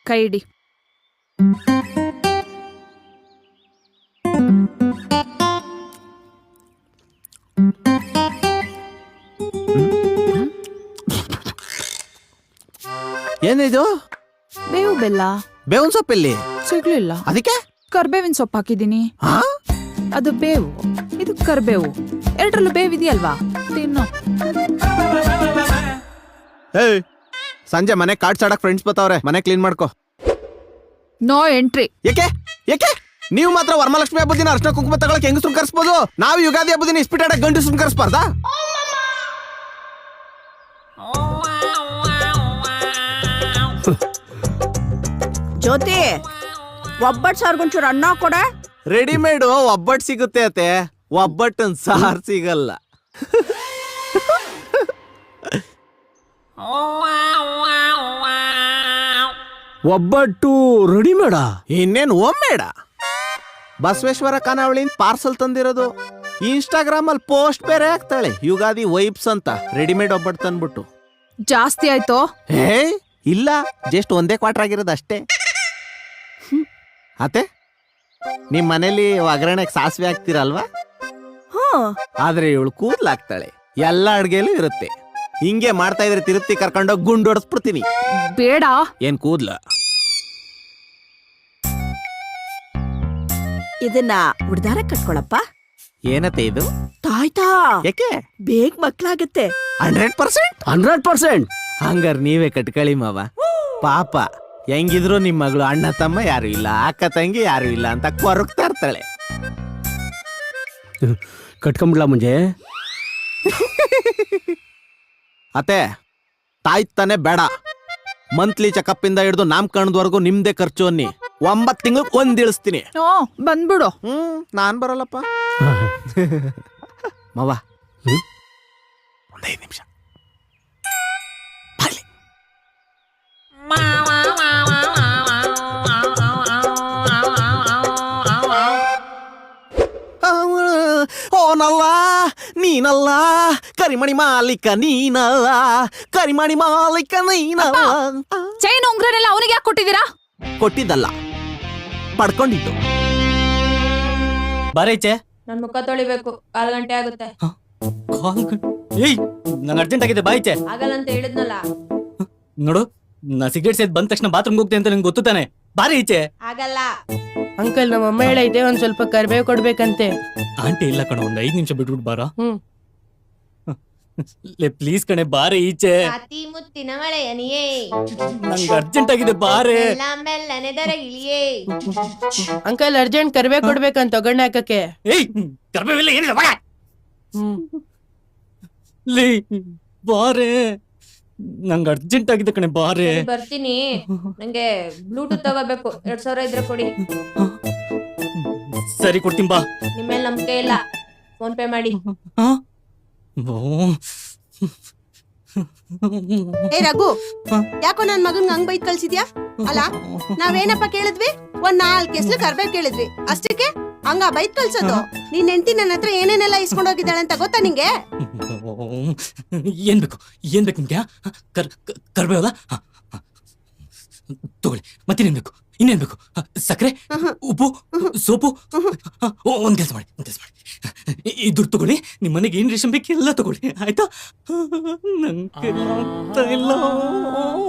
ಕೈ ಇಡಿ. ಏನಿದು? ಬೇವು ಬೆಲ್ಲ. ಬೇವಿನ ಸೊಪ್ಪೆಲ್ಲಿ ಸಿಗ್ಲಿಲ್ಲ, ಅದಕ್ಕೆ ಕರ್ಬೇವಿನ ಸೊಪ್ಪು ಹಾಕಿದೀನಿ. ಅದು ಬೇವು, ಇದು ಕರ್ಬೇವು, ಎರಡರಲ್ಲೂ ಬೇವಿದೆಯಲ್ವಾ, ತಿನ್ನು. ಏಯ್, ಸಂಜೆ ಮನೆ ಕಾಡ್ಸಾಡಕ್ ಫ್ರೆಂಡ್ಸ್ ಬರ್ತಾವ್ರೆ, ಮನೆ ಕ್ಲೀನ್ ಮಾಡ್ಕೋ. No entry. ಯಾಕೆ ಯಾಕೆ ನೀವು ಮಾತ್ರ ವರಮಹಾಲಕ್ಷ್ಮಿ ಹಬ್ಬದ ದಿನ ಅರ್ಶನ ಕುಂಕುಮ ತಗೊಳಕ್ ಹೆಂಗಸ್ರನ್ನ ಕರ್ಸ್ಬೋದು, ನಾವು ಯುಗಾದಿ ಹಬ್ಬದ ದಿನ ಇಸ್ಪಿಟಾಡಕ್ ಗಂಡಸ್ರನ್ನ ಕರ್ಸ್ಬಾರ್ದಾ? ಜ್ಯೋತಿ, ಒಬ್ಬಟ್ಟು ಸಾರ್ಗೊಂಚೂರು ಅನ್ನ ಕೊಡ. ರೆಡಿಮೇಡ್ ಒಬ್ಬಟ್ಟು ಸಿಗುತ್ತೆ ಅತ್ತೆ, ಒಬ್ಬಟ್ಟನ್ ಸಾರ್ ಸಿಗಲ್ಲ. ಒಬ್ಬಟ್ಟು ರೆಡಿಮೇಡ? ಇನ್ನೇನು ಒಮ್ಮೇಡ. ಬಸವೇಶ್ವರ ಖಾನಾವಳಿಯಿಂದ ಪಾರ್ಸಲ್ ತಂದಿರೋದು. ಇನ್ಸ್ಟಾಗ್ರಾಮ್ ಅಲ್ಲಿ ಪೋಸ್ಟ್ ಬೇರೆ ಆಗ್ತಾಳೆ, ಯುಗಾದಿ ವೈಬ್ಸ್ ಅಂತ ರೆಡಿಮೇಡ್ ಒಬ್ಬಟ್ಟು ತಂದ್ಬಿಟ್ಟು. ಜಾಸ್ತಿ ಆಯ್ತೋ? ಹೇ ಇಲ್ಲ, ಜಸ್ಟ್ ಒಂದೇ ಕ್ವಾರ್ಟರ್ ಆಗಿರೋದು ಅಷ್ಟೇ. ಅತ್ತೆ, ನಿಮ್ ಮನೇಲಿ ಒಗ್ಗರಣೆಗೆ ಸಾಸಿವೆ ಹಾಕ್ತಿರಲ್ವಾ? ಆದ್ರೆ ಇವಳು ಕೂದ್ಲಾಕ್ತಾಳೆ, ಎಲ್ಲ ಅಡ್ಗೆಲೂ ಇರುತ್ತೆ. ಹಿಂಗೆ ಮಾಡ್ತಾ ಇದ್ರೆ ತಿರುತ್ತಿ ಕರ್ಕೊಂಡೋಗಿ ಗುಂಡು ಹೊಡೆಸ್ಬಿಡ್ತೀನಿ. ಬೇಡ. ಏನ್ ಕೂದ್ಲ? ಇದನ್ನ ಉಡ್ದಾರ ಕಟ್ಕೊಳಪ್ಪ. ಏನತ್ತೆ ಇದು? ತಾಯ್ತಾ, ಯಾಕೆ? ಬೇಗ ಮಕ್ಳಾಗತ್ತೆ. 100%? 100%. ಹಂಗಾರ ನೀವೇ ಕಟ್ಕಳಿ ಮಾವ. ಪಾಪ ಹೆಂಗಿದ್ರು ನಿಮ್ ಮಗಳು ಅಣ್ಣ ತಮ್ಮ ಯಾರು ಇಲ್ಲ, ಅಕ್ಕ ತಂಗಿ ಯಾರು ಇಲ್ಲ ಅಂತ ಕೊರಗ್ತಾ ಇರ್ತಾಳೆ. ಕಟ್ಕೊಂಬಿಡ್ಲಾ ಮುಂಜೆ? ಅತ್ತೆ, ತಾಯಿ ತಾನೆ ಬೇಡ. ಮಂತ್ಲಿ ಚೆಕಪ್ ಇಂದ ಹಿಡಿದು ನಾಮಕರಣದವರೆಗೂ ನಿಮ್ದೇ ಖರ್ಚು ಅನ್ನಿ. 9 ತಿಂಗಳು ಒಂದ್ ಇಳಿಸ್ತೀನಿ. ಬಂದ್ಬಿಡು. ನಾನ್ ಬರಲ್ಲಪ್ಪ. ಮಾವ, ಒಂದ್ 5 ನಿಮಿಷ. ಓನಲ್ಲ ನೀನಲ್ಲ, ಕರಿಮಣಿ ಮಾಲೀಕ ನೀನಲ್ಲ, ಕರಿಮಣಿ ಮಾಲೀಕ ನೀನಲ್ಲ. ಚೈನ್ ಉಂಗ್ರನೆಲ್ಲ ಅವನಿಗೆ ಯಾಕೆ ಕೊಟ್ಟಿದ್ದೀರಾ? ಕೊಟ್ಟಿದ್ದಲ್ಲ, ಪಡ್ಕೊಂಡಿದ್ದು. ಬಾರೈಚೆ, ನನ್ ಮುಖ ತೊಳಿಬೇಕು, 1/4 ಗಂಟೆ ಆಗುತ್ತೆ. ಏಯ್, ನಂಗೆ ಅರ್ಜೆಂಟ್ ಆಗಿದೆ, ಬಾಯ್ಚೆ. ಆಗಲ್ಲ ಅಂತ ಹೇಳಿದ್ನಲ್ಲ. ನೋಡು, ನಾ ಸಿಗರೇಟ್ ಸೇದ್ ಬಂದ ತಕ್ಷಣ ಬಾತ್ರೂಮ್ ಹೋಗ್ತೇನೆ ಅಂತ ನಿಂಗೆ ಗೊತ್ತು ತಾನೆ. ಬಾರಿ ಈಚೆ. ಆಗಲ್ಲ ಅಂಕಲ್, ನಮ್ಮ ಅಮ್ಮ ಹೇಳೈತೆ ಒಂದ್ ಸ್ವಲ್ಪ ಕರ್ಬೇವು ಕೊಡ್ಬೇಕಂತೆ. ಆಂಟಿ ಇಲ್ಲ ಕಣ, ಒಂದ್ 5 ನಿಮಿಷ ಬಿಟ್ಬಿಟ್ಟು ಬಾರ. ಲೇ ಪ್ಲೀಸ್ ಕಣೆ, ಬಾರೆ ಈಚೆ. ಅತಿ ಮುತ್ತಿನ ಮಳೆಯನಿಯೇ, ನಂಗೆ ಅರ್ಜೆಂಟ್ ಆಗಿದೆ, ಬಾರೆ. ಮೆಲ್ಲನೆ ದರಗಿಳಿಯೇ. ಅಂಕಲ್, ಅರ್ಜೆಂಟ್ ಕರ್ಬೇವು ಕೊಡ್ಬೇಕಂತ ಒಗ್ಗರಣೆ ಹಾಕಕ್ಕೆ. ಏಯ್, ಕರ್ಬೇವಿಲ್ಲ, ಏನಿಲ್ಲ, ಬಾರ. ಲೇ ಬಾರೆ, ನಂಗೆ ಅರ್ಜೆಂಟ್ ಆಗಿದೆ ಕಣೆ, ಬಾರೆ. ಬರ್ತೀನಿ. ನಂಗೆ ಬ್ಲೂಟೂತ್ ತಗೋಬೇಕು, 2000 ಇದ್ರೆ ಕೊಡಿ. ಸರಿ, ಕೊಡ್ತೀನಿ ಬಾ. ನಿಮ್ಮೇಲೆ ನಂಬಿಕೆ ಇಲ್ಲ, ಫೋನ್ ಪೇ ಮಾಡಿ. ಏ ರಘು, ಯಾಕೋ ನನ್ ಮಗನ್ ಹಂಗ್ ಬೈತ್ ಕಳ್ಸಿದ್ಯಾ? ಅಲ್ಲ, ನಾವೇನಪ್ಪ ಕೇಳಿದ್ವಿ? ಒಂದ್ 4 ಕೆಸ್ಲು ಕರ್ಬೇವ್ ಕೇಳಿದ್ವಿ, ಅಷ್ಟಕ್ಕೆ ಹಂಗ ಬೈತ್ ಕಳ್ಸೋದು? ನೀನ್ ಹೆಂಡತಿ ನನ್ನ ಹತ್ರ ಏನೇನೆಲ್ಲ ಇಸ್ಕೊಂಡ್ ಹೋಗಿದ್ದಾಳೆ ಅಂತ ಗೊತ್ತಾ ನಿಂಗೆ? ಏನ್ ಬೇಕು ನಿಮ್ಗೆ? ಕರ್ಬೇವಲ್ಲ, ತಗೊಳ್ಳಿ. ಮತ್ತೇನೇನ್ ಬೇಕು? ಇನ್ನೇನ್ ಬೇಕು? ಸಕ್ಕರೆ, ಉಪ್ಪು, ಸೋಪು. ಒಂದ್ ಕೆಲಸ ಮಾಡಿ, ಈ ದುಡ್ಡು ತಗೊಳ್ಳಿ. ನಿಮ್ ಮನೆಗೆ ಏನ್ ರೇಷನ್ ಬೇಕು ಎಲ್ಲ ತಗೊಳ್ಳಿ, ಆಯ್ತಾ? ನಂಗೆ ಇಲ್ಲ.